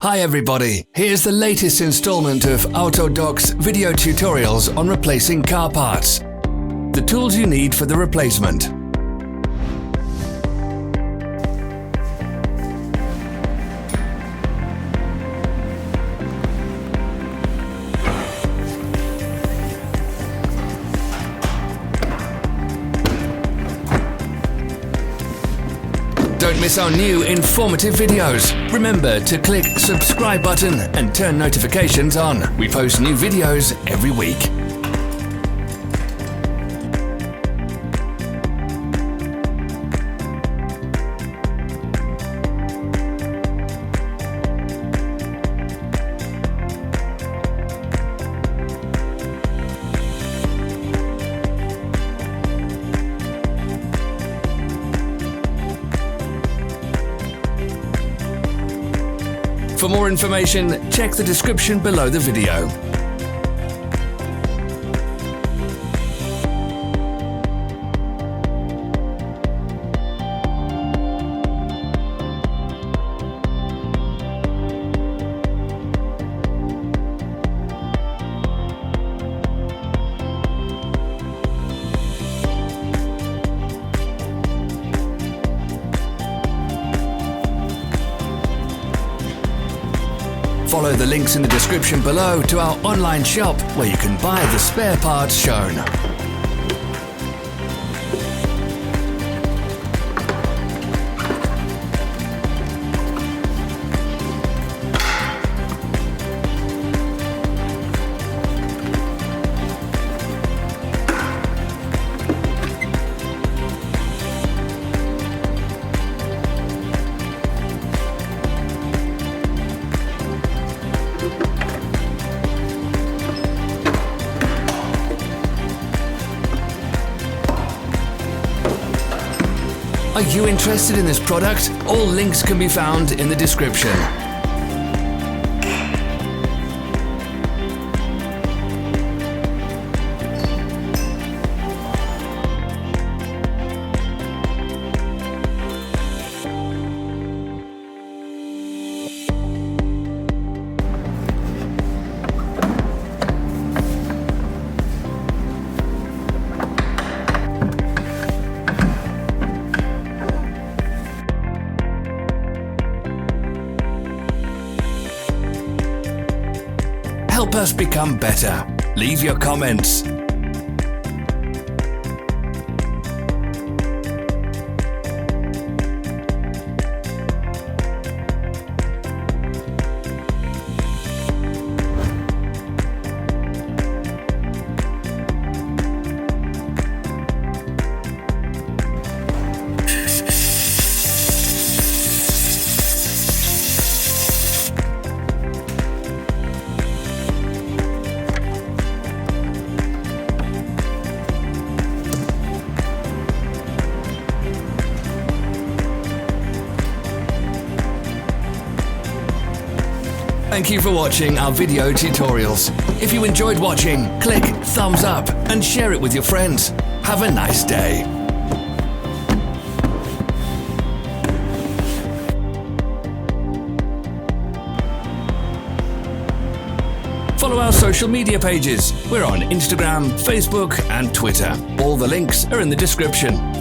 Hi everybody, here's the latest installment of Autodoc's video tutorials on replacing car parts. The tools you need for the replacement. Don't miss our new informative videos. Remember to click subscribe button and turn notifications on. We post new videos every week. For more information, check the description below the video. Follow the links in the description below to our online shop where you can buy the spare parts shown. Are you interested in this product? All links can be found in the description. Help us become better. Leave your comments. Thank you for watching our video tutorials. If you enjoyed watching, click thumbs up and share it with your friends. Have a nice day. Follow our social media pages. We're on Instagram, Facebook and Twitter. All the links are in the description.